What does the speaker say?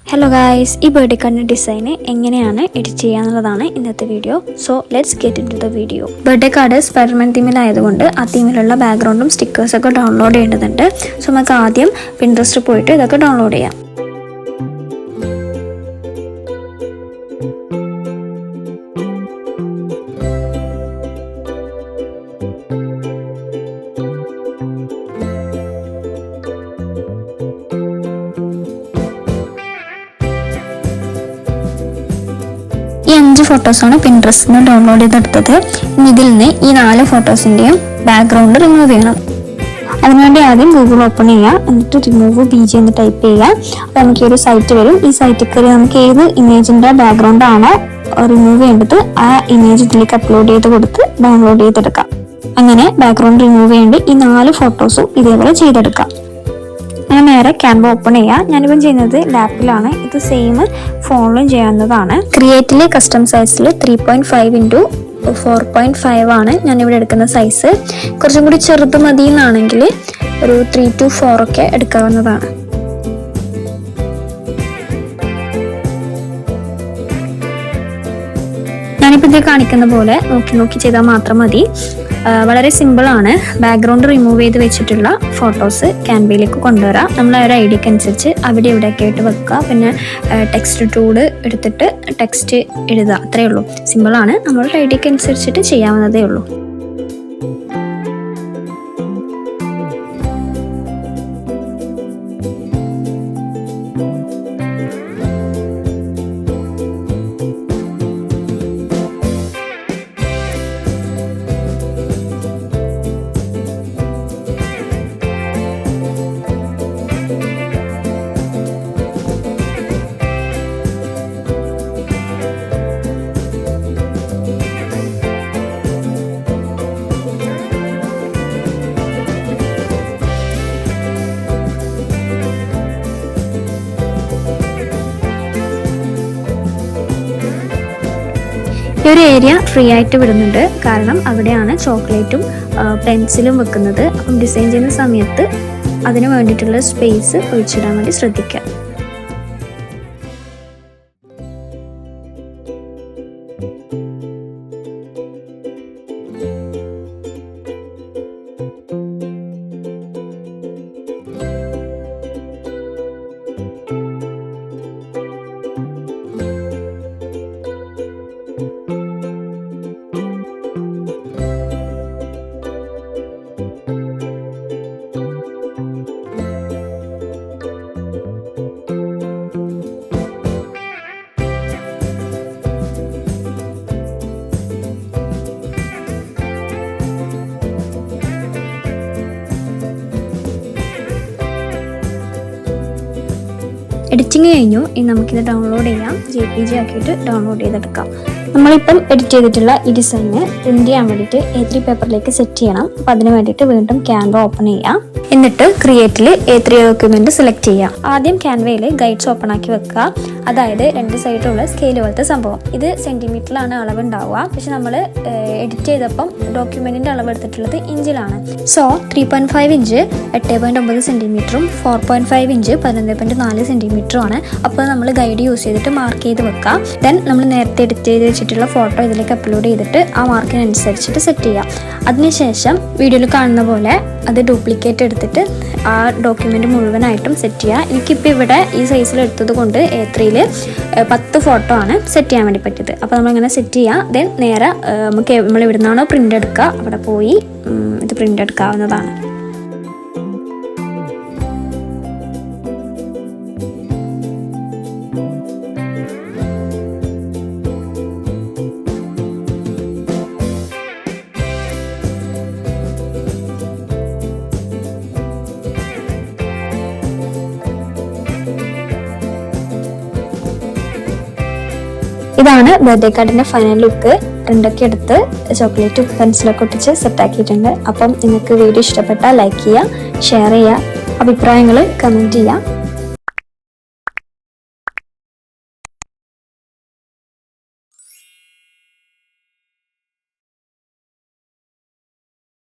Hello guys, this birthday card design എങ്ങനെയാണ് edit ചെയ്യാന്നുള്ളതാണ് ഇന്നത്തെ video. So let's get into the video. Birthday card Spider-Man theme ആയതുകൊണ്ട് ആ തീമിലുള്ള ബാക്ക്ഗ്രൗണ്ടും stickers ഒക്കെ download ചെയ്യേണ്ടതുണ്ട്. So നമുക്ക് ആദ്യം Pinterest പോയിട്ട് ഇതൊക്കെ ഡൗൺലോഡ് ചെയ്യാം. ഈ 5 ഫോട്ടോസാണ് പിൻട്രസ്റ്റിൽ നിന്ന് ഡൗൺലോഡ് ചെയ്തെടുത്തത്. ഇതിൽ നിന്ന് ഈ 4 ഫോട്ടോസിൻ്റെയും ബാക്ക്ഗ്രൗണ്ട് റിമൂവ് ചെയ്യണം. അതിനുവേണ്ടി ആദ്യം ഗൂഗിൾ ഓപ്പൺ ചെയ്യുക, എന്നിട്ട് റിമൂവ് PG എന്ന് ടൈപ്പ് ചെയ്യുക. അപ്പോൾ നമുക്ക് ഈ ഒരു സൈറ്റ് വരും. ഈ സൈറ്റിൽ കയറി നമുക്ക് ഏത് ഇമേജിൻ്റെ ബാക്ക്ഗ്രൗണ്ട് ആണോ റിമൂവ് ചെയ്യേണ്ടത് ആ ഇമേജ് ഇതിലേക്ക് അപ്ലോഡ് ചെയ്ത് കൊടുത്ത് ഡൗൺലോഡ് ചെയ്തെടുക്കാം. അങ്ങനെ ബാക്ക്ഗ്രൗണ്ട് റിമൂവ് ചെയ്യേണ്ടി ഈ 4 ഫോട്ടോസും ഇതേപോലെ ചെയ്തെടുക്കാം. അങ്ങനെ നേരെ ക്യാൻവ ഓപ്പൺ ചെയ്യുക. ഞാനിപ്പം ചെയ്യുന്നത് ലാപ്പിലാണ്. ഇത് സെയിം ഫോണിലും ചെയ്യാവുന്നതാണ്. ക്രിയേറ്റിലെ കസ്റ്റം സൈസിൽ 3.5 x 4.5 ആണ് ഞാനിവിടെ എടുക്കുന്ന സൈസ്. കുറച്ചും കൂടി ചെറുത് മതി എന്നാണെങ്കിൽ ഒരു 3 to 4 ഒക്കെ എടുക്കാവുന്നതാണ്. ഞാനിപ്പോൾ ഇത് കാണിക്കുന്ന പോലെ നോക്കി ചെയ്താൽ മാത്രം മതി. വളരെ സിമ്പിൾ ആണ്. ബാക്ക്ഗ്രൗണ്ട് റിമൂവ് ചെയ്ത് വെച്ചിട്ടുള്ള ഫോട്ടോസ് ക്യാൻവയിലേക്ക് കൊണ്ടുവരാം. നമ്മൾ ആ ഒരു ഐഡിയക്ക് അനുസരിച്ച് അവിടെ ഇവിടെയൊക്കെ ആയിട്ട് വെക്കുക. പിന്നെ ടെക്സ്റ്റ് ടൂൾ എടുത്തിട്ട് ടെക്സ്റ്റ് എഴുതുക, അത്രയേ ഉള്ളൂ. സിമ്പിളാണ്. നമ്മളുടെ ഐഡിയക്ക് അനുസരിച്ചിട്ട് ചെയ്യാവുന്നതേ ഉള്ളൂ. ഈ ഒരു ഏരിയ ഫ്രീ ആയിട്ട് വിടുന്നുണ്ട്, കാരണം അവിടെയാണ് ചോക്ലേറ്റും പെൻസിലും വെക്കുന്നത്. അപ്പം ഡിസൈൻ ചെയ്യുന്ന സമയത്ത് അതിന് വേണ്ടിയിട്ടുള്ള സ്പേസ് ഒഴിച്ചിടാൻ വേണ്ടി ശ്രദ്ധിക്കുക. എഡിറ്റിംഗ് കഴിഞ്ഞു. ഇനി നമുക്കിത് ഡൗൺലോഡ് ചെയ്യാം. JPG ആക്കിയിട്ട് ഡൗൺലോഡ് ചെയ്തെടുക്കാം. നമ്മളിപ്പം എഡിറ്റ് ചെയ്തിട്ടുള്ള ഈ ഡിസൈന് പ്രിന്റ് ചെയ്യാൻ വേണ്ടിയിട്ട് A3 പേപ്പറിലേക്ക് സെറ്റ് ചെയ്യണം. അപ്പം അതിന് വേണ്ടിയിട്ട് വീണ്ടും ക്യാൻവ ഓപ്പൺ ചെയ്യാം. എന്നിട്ട് ക്രിയേറ്റിൽ A3 ഡോക്യുമെന്റ് സെലക്ട് ചെയ്യാം. ആദ്യം ക്യാൻവയിൽ ഗൈഡ്സ് ഓപ്പൺ ആക്കി വെക്കുക. അതായത് 2 സൈഡിലുള്ള സ്കെയിൽ പോലത്തെ സംഭവം. ഇത് സെന്റിമീറ്ററിലാണ് അളവ് ഉണ്ടാവുക. പക്ഷെ നമ്മൾ എഡിറ്റ് ചെയ്തപ്പം ഡോക്യുമെന്റിന്റെ അളവ് എടുത്തിട്ടുള്ളത് ഇഞ്ചിലാണ്. സോ 3.5 ഇഞ്ച് 8.9 സെന്റിമീറ്ററും 4.5 ഇഞ്ച് 11.4 സെന്റിമീറ്ററും ആണ്. അപ്പോൾ നമ്മൾ ഗൈഡ് യൂസ് ചെയ്തിട്ട് മാർക്ക് ചെയ്ത് വെക്കാം. ദെൻ നമ്മൾ നേരത്തെ എഡിറ്റ് ചെയ്ത് വെച്ചിട്ടുള്ള ഫോട്ടോ ഇതിലേക്ക് അപ്ലോഡ് ചെയ്തിട്ട് ആ മാർക്കിനനുസരിച്ചിട്ട് സെറ്റ് ചെയ്യാം. അതിനുശേഷം വീഡിയോയിൽ കാണുന്ന പോലെ അത് ഡ്യൂപ്ലിക്കേറ്റ് എടുത്തിട്ട് ആ ഡോക്യുമെന്റ് മുഴുവനായിട്ടും സെറ്റ് ചെയ്യുക. എനിക്കിപ്പോൾ ഇവിടെ ഈ സൈസിൽ എടുത്തത് കൊണ്ട് A3 10 ഫോട്ടോ ആണ് സെറ്റ് ചെയ്യാൻ വേണ്ടി പറ്റിയത്. അപ്പോൾ നമ്മളിങ്ങനെ സെറ്റ് ചെയ്യുക. ദെൻ നേരെ നമുക്ക് നമ്മൾ എവിടെ നിന്നാണോ പ്രിൻ്റ് എടുക്കുക അവിടെ പോയി ഇത് പ്രിൻ്റ് എടുക്കാവുന്നതാണ്. ഇതാണ് ബർത്ത്ഡേ കാർഡിന്റെ ഫൈനൽ ലുക്ക്. പ്രിൻ്റൊക്കെ എടുത്ത് ചോക്ലേറ്റും പെൻസിലൊക്കെ ഒട്ടിച്ച് സെറ്റാക്കിയിട്ടുണ്ട്. അപ്പം നിങ്ങൾക്ക് വീഡിയോ ഇഷ്ടപ്പെട്ടാൽ ലൈക്ക് ചെയ്യുക, ഷെയർ ചെയ്യുക, അഭിപ്രായങ്ങൾ കമൻറ്റ് ചെയ്യുക.